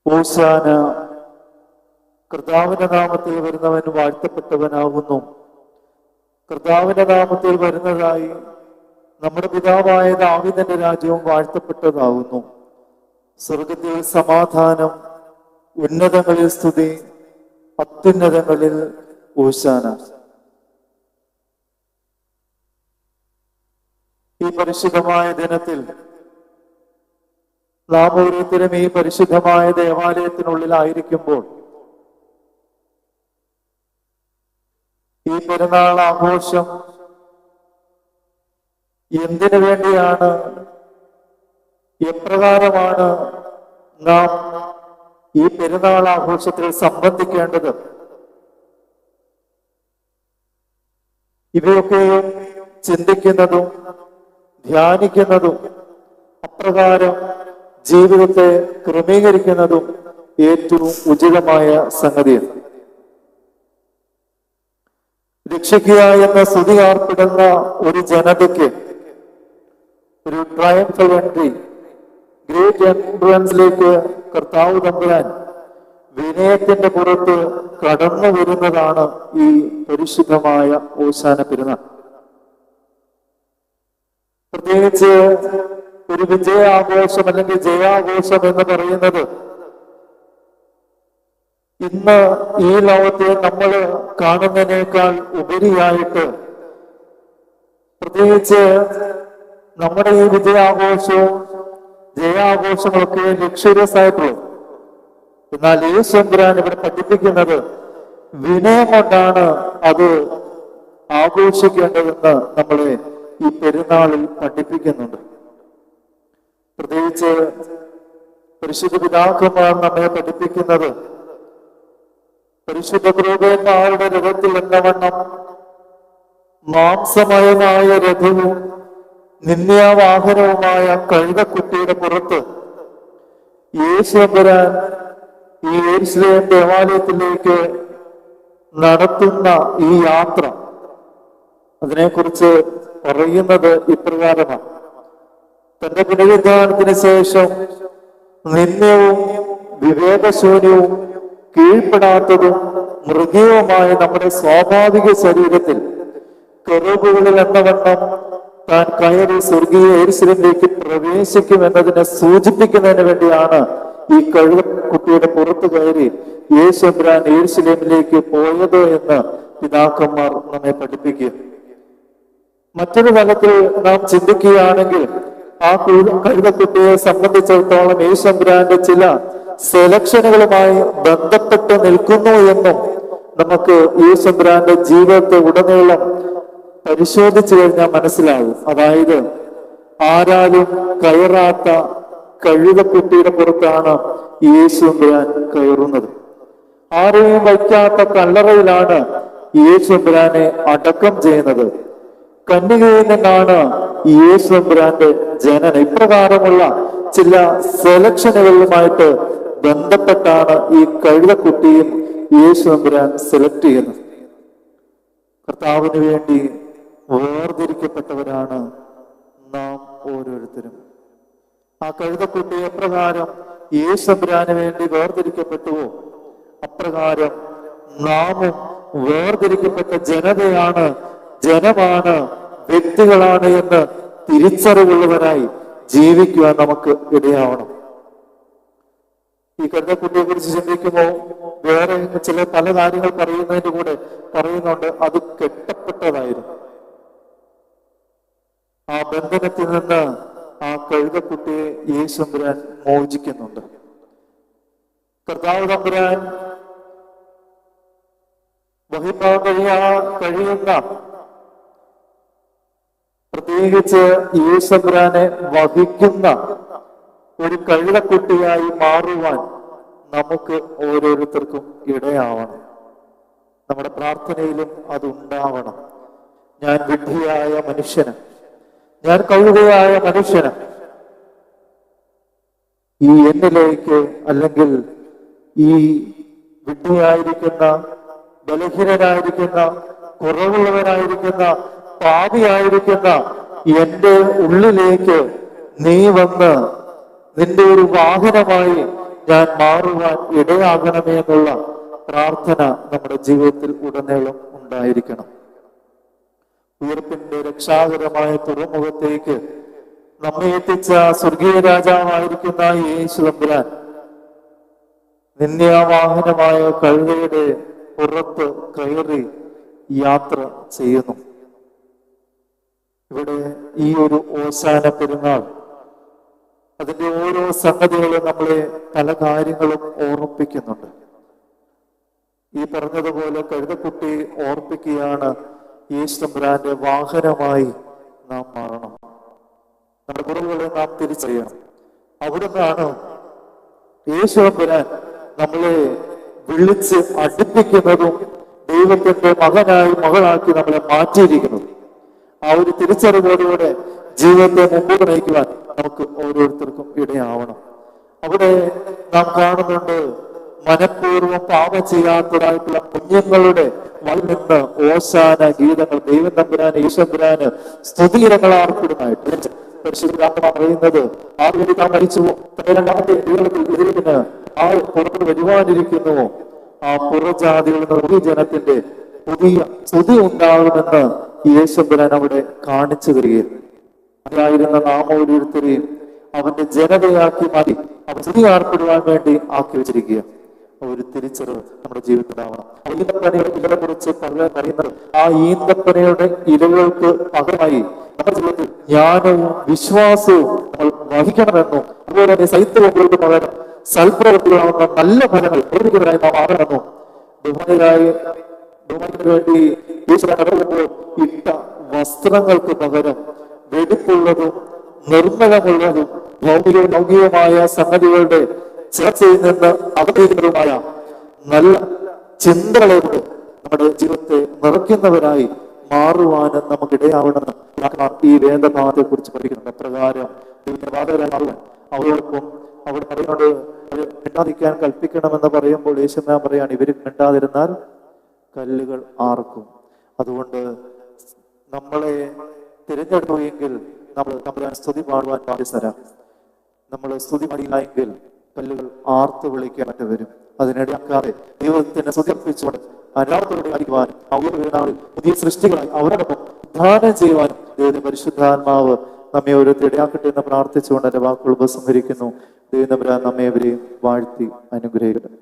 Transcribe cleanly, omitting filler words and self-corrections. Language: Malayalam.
ഓശാന, കർത്താവിന്റെ നാമത്തിൽ വരുന്നവൻ വാഴ്ത്തപ്പെട്ടവനാകുന്നു. കർത്താവിന്റെ നാമത്തിൽ വരുന്നതായി നമ്മുടെ പിതാവായ ദാവീദിന്റെ രാജ്യവും വാഴ്ത്തപ്പെട്ടതാകുന്നു. സ്വർഗത്തിൽ സമാധാനം, ഉന്നതങ്ങളിൽ സ്തുതി, അത്യുന്നതങ്ങളിൽ ഓശാന. ഈ പരിശുദ്ധമായ ദിനത്തിൽ നാം ഓരോരുത്തരും ഈ പരിശുദ്ധമായ ദേവാലയത്തിനുള്ളിലായിരിക്കുമ്പോൾ ഈ പെരുന്നാൾ ആഘോഷം എന്തിനു വേണ്ടിയാണ്, എപ്രകാരമാണ് നാം ഈ പെരുന്നാൾ ആഘോഷത്തിൽ സംബന്ധിക്കേണ്ടത്, ഇവയൊക്കെ ചിന്തിക്കുന്നതും ധ്യാനിക്കുന്നതും അപ്രകാരം ജീവിതത്തെ ക്രമീകരിക്കുന്നതും ഏറ്റവും ഉചിതമായ സംഗതിയാണ്. രക്ഷിക്കുക എന്ന സ്തുതി ആർപ്പിടുന്ന ഒരു ജനതയ്ക്ക് ഒരു ട്രയംഫൽ എൻട്രി, ഗ്രേറ്റ് എൻട്രൻസിലേക്ക് കർത്താവ് തമ്പുരാൻ വിനയത്തിന്റെ പുറത്ത് കടന്നു വരുന്നതാണ് ഈ പരിശുദ്ധമായ ഓശാന പെരുന്നാൾ. പ്രത്യേകിച്ച് ഒരു വിജയാഘോഷം അല്ലെങ്കിൽ ജയാഘോഷം എന്ന് പറയുന്നത് ഇന്ന് ഈ ലോകത്തെ നമ്മൾ കാണുന്നതിനേക്കാൾ ഉപരിയായിട്ട്, പ്രത്യേകിച്ച് നമ്മുടെ ഈ വിജയാഘോഷവും ജയാഘോഷങ്ങളൊക്കെ ലക്ഷറിയസ് ആയിട്ടുള്ളൂ. എന്നാൽ യേശുരാൻ ഇവിടെ പഠിപ്പിക്കുന്നത് വിനയം കൊണ്ടാണ് അത് ആഘോഷിക്കേണ്ടതെന്ന് നമ്മളെ ഈ പെരുന്നാളിൽ പഠിപ്പിക്കുന്നുണ്ട്. പ്രത്യേകിച്ച് പരിശുദ്ധ പിതാക്കന്മാർ നമ്മെ പഠിപ്പിക്കുന്നത് പരിശുദ്ധ ക്രൂപന്മാരുടെ രഥത്തിൽ എന്നവണ്ണം മാംസമയമായ രഥവും നിന്ദ്യാവാഹനവുമായ കഴുതക്കുട്ടിയുടെ പുറത്ത് യേശുരാൻ ഈ യെരൂശലേം ദേവാലയത്തിലേക്ക് നടത്തുന്ന ഈ യാത്ര, അതിനെക്കുറിച്ച് പറയുന്നത് ഇപ്രകാരമാണ്. തന്റെ പുനരുദ്ധാനത്തിന് ശേഷം നിന്ദ്യവും വിവേകശൂന്യവും കീഴ്പ്പെടാത്തതും മൃഗീയവുമായ നമ്മുടെ സ്വാഭാവിക ശരീരത്തിൽ കെറൂബുകളിൽ എന്നവണ്ണം താൻ കയറി സ്വർഗീയ യെരൂശലേമിലേക്ക് പ്രവേശിക്കും എന്നതിനെ സൂചിപ്പിക്കുന്നതിന് വേണ്ടിയാണ് ഈ കഴുതക്കുട്ടിയുടെ പുറത്തു കയറി യേശുരാൻ യെരൂശലേമിലേക്ക് പോയത് എന്ന് പിതാക്കന്മാർ നമ്മെ പഠിപ്പിക്കുക. മറ്റൊരു തലത്തിൽ നാം ചിന്തിക്കുകയാണെങ്കിൽ ആ കഴുതക്കുട്ടിയെ സംബന്ധിച്ചിടത്തോളം യേശുരാന്റെ ചില സെലക്ഷനുകളുമായി ബന്ധപ്പെട്ട് നിൽക്കുന്നു എന്നും നമുക്ക് യേശുരാന്റെ ജീവിതത്തെ ഉടനീളം പരിശോധിച്ചു കഴിഞ്ഞാൽ മനസ്സിലാകും. അതായത് ആരാലും കയറാത്ത കഴുതക്കുട്ടിയുടെ പുറത്താണ് യേശുരാൻ കയറുന്നത്. ആരെയും വയ്ക്കാത്ത കല്ലറയിലാണ് യേശുരാനെ അടക്കം ചെയ്യുന്നത്. കന്യകയിൽ നിന്നാണ് യേശുരാന്റെ ജനനം. ഇപ്രകാരമുള്ള ചില സെലക്ഷനുകളുമായിട്ട് ബന്ധപ്പെട്ടാണ് ഈ കഴുതക്കുട്ടിയും യേശുരാൻ സെലക്ട് ചെയ്യുന്നത്. കർത്താവിന് വേണ്ടി വേർതിരിക്കപ്പെട്ടവരാണ് നാം ഓരോരുത്തരും. ആ കഴുതക്കുട്ടി എപ്രകാരം യേശുരാന് വേണ്ടി വേർതിരിക്കപ്പെട്ടുവോ അപ്രകാരം നാമും വേർതിരിക്കപ്പെട്ട ജനതയാണ്, ജനമാണ്, വ്യക്തികളാണ് എന്ന് തിരിച്ചറിവുള്ളവരായി ജീവിക്കുവാൻ നമുക്ക് ഇടയാവണം. ഈ കഴുതക്കുട്ടിയെ കുറിച്ച് ചിന്തിക്കുമ്പോൾ വേറെ ചില പല കാര്യങ്ങൾ പറയുന്നതിന്റെ കൂടെ പറയുന്നുണ്ട് അത് കെട്ടപ്പെട്ടതായിരുന്നു. ആ ബന്ധനത്തിൽ നിന്ന് ആ കഴുതക്കുട്ടിയെ യേശുരാൻ മോചിക്കുന്നുണ്ട്. കർത്താവ് തമ്പുരാൻ വഹിപ്പാൻ കഴിയുന്ന, പ്രത്യേകിച്ച് യേശുരാനെ വഹിക്കുന്ന ഒരു കഴുതക്കുട്ടിയായി മാറുവാൻ നമുക്ക് ഓരോരുത്തർക്കും ഇടയാവണം. നമ്മുടെ പ്രാർത്ഥനയിലും അതുണ്ടാവണം. ഞാൻ വിഡ്ഢിയായ മനുഷ്യന്, ഞാൻ കഴുതയായ മനുഷ്യന്, ഈ എന്നിലേക്ക് അല്ലെങ്കിൽ ഈ വിഡ്ഢിയായിരിക്കുന്ന, ബലഹീനനായിരിക്കുന്ന, കുറവുള്ളവനായിരിക്കുന്ന, പാപിയായിരിക്കുന്ന എന്റെ ഉള്ളിലേക്ക് നീ വന്ന് നിന്റെ ഒരു വാഹനമായി ഞാൻ മാറുവാൻ ഇടയാകണമേ എന്നുള്ള പ്രാർത്ഥന നമ്മുടെ ജീവിതത്തിൽ ഉടനീളം ഉണ്ടായിരിക്കണം. ഉയർപ്പിന്റെ രക്ഷാകരമായ തുറമുഖത്തേക്ക് നമ്മെ എത്തിച്ച സ്വർഗീയ രാജാവായിരിക്കുന്ന യേശു തമ്പുരാൻ നിന്ദ്യാവാഹനമായ കഴുതയുടെ പുറത്ത് കയറി യാത്ര ചെയ്യുന്നു. ഇവിടെ ഈ ഒരു ഓശാന പെരുന്നാൾ അതിന്റെ ഓരോ സംഗതികളും നമ്മളെ പല കാര്യങ്ങളും ഓർമ്മിപ്പിക്കുന്നുണ്ട്. ഈ പറഞ്ഞതുപോലെ കഴുതക്കുട്ടി ഓർപ്പിക്കുകയാണ്, യേശു തമ്പുരാന്റെ വാഹനമായി നാം മാറണം. നമ്മുടെ കുറവുകളെ നാം തിരിച്ചറിയണം. അവിടുന്നാണ് യേശു തമ്പുരാൻ നമ്മളെ വിളിച്ച് അടുപ്പിക്കുന്നതും ദൈവത്തിന്റെ മകനായി മകളാക്കി നമ്മളെ മാറ്റിയിരിക്കുന്നത്. ആ ഒരു തിരിച്ചറിവോടുകൂടെ ജീവിതത്തെ മുമ്പോട്ട് നയിക്കുവാൻ നമുക്ക് ഓരോരുത്തർക്കും ഇടയാവണം. അവിടെ നാം കാണുന്നുണ്ട്, മനഃപൂർവ്വം പാപം ചെയ്യാത്തതായിട്ടുള്ള കുഞ്ഞുങ്ങളുടെ വായിൽ നിന്ന് ഓശാന ഗീതങ്ങൾ ദൈവം തമ്പുരാന് ഈശ്വരന് സ്തുതിഗീതങ്ങൾ ആർപ്പിടുന്നതായിട്ട് പരിശുദ്ധാത്മ പറയുന്നത്, ആദ്യം താൻ മരിച്ചുവോ, രണ്ടാമത്തെ ഇതിന് ആ പുറത്ത് വരുവാനിരിക്കുന്നുവോ, ആ പുറജാതികളിൽ നിന്ന് ജനത്തിന്റെ പുതിയ സ്തുതി ഉണ്ടാകുമെന്ന് യേശുമ്പുരാൻ അവിടെ കാണിച്ചു തരികയും അതിലായിരുന്ന നാം ഓരോരുത്തരെയും അവന്റെ ജനതയാക്കി മാറ്റി അവൻ സ്തുതി ആർപ്പിടുവാൻ വേണ്ടി ആക്കി വെച്ചിരിക്കുക. ഒരു തിരിച്ചറിവ് നമ്മുടെ ജീവിതത്തിലാവണം. ഈന്തപ്പനയുടെ ഇലകളെ കുറിച്ച് പറയുന്നത്, ആ ഈന്തപ്പനയുടെ ഇലകൾക്ക് പകരമായി നമ്മുടെ ജീവിതത്തിൽ ജ്ഞാനവും വിശ്വാസവും നമ്മൾ വഹിക്കണമെന്നും അതുപോലെ തന്നെ സൈത്യങ്ങൾക്ക് പകരം സൽപ്രവൃത്തികളാവുന്ന നല്ല ഫലങ്ങൾ പ്രവർത്തിക്കുന്നതായി നാം ആകണമെന്നും ബഹുമാനത്തിന് വേണ്ടി കടക്കുമ്പോൾ ഇട്ട വസ്ത്രങ്ങൾക്ക് പകരം വെടിപ്പുള്ളതും നിർമ്മലമുള്ളതും ലൗകികമായ സംഗതികളുടെ ചർച്ചയിൽ നിന്ന് അവതരിക്കുന്നതുമായ നല്ല ചിന്തകളോട് നമ്മുടെ ജീവിതത്തെ നിറയ്ക്കുന്നവരായി മാറുവാനും നമുക്കിടയാവണമെന്ന് ഈ വേദഭാഗത്തെ കുറിച്ച് പഠിക്കുന്നുണ്ട്. അപ്രകാരം ബാധകരായി മാറുവാൻ അവരോടൊപ്പം അവിടെ പറയുന്നത് മിണ്ടാതിരിക്കാൻ കൽപ്പിക്കണമെന്ന് പറയുമ്പോൾ യേശുനാഥൻ പറയാണ്, ഇവര് മിണ്ടാതിരുന്നാൽ കല്ലുകൾ ആർക്കും. അതുകൊണ്ട് നമ്മളെ തിരഞ്ഞെടുക്കുകയെങ്കിൽ നമ്മൾ നമ്മുടെ സ്തുതി പാടുവാൻ ബാധ്യസ്ഥരാ. നമ്മൾ സ്തുതി പാടിയില്ലെങ്കിൽ കല്ലുകൾ ആർത്ത് വിളിക്കാൻ മറ്റു വരും. അതിനിടയാക്കാതെ ദൈവത്തിനെ സ്തുതിപ്പിച്ചുകൊണ്ട് അനാഥരുടെ അടിക്കുവാനും അവരുടെ പുതിയ സൃഷ്ടികളായി അവരോടൊപ്പം ദാനം ചെയ്യുവാനും ദൈവത്തിന്റെ പരിശുദ്ധാത്മാവ് നമ്മെ ഓരോരുത്തർ ഇടയാക്കട്ടെ എന്ന് പ്രാർത്ഥിച്ചുകൊണ്ട് എന്റെ വാക്കുകൾ ഉപസംഹരിക്കുന്നു. ദൈവം നമ്മെ അവരെയും വാഴ്ത്തി അനുഗ്രഹിക്കട്ടെ.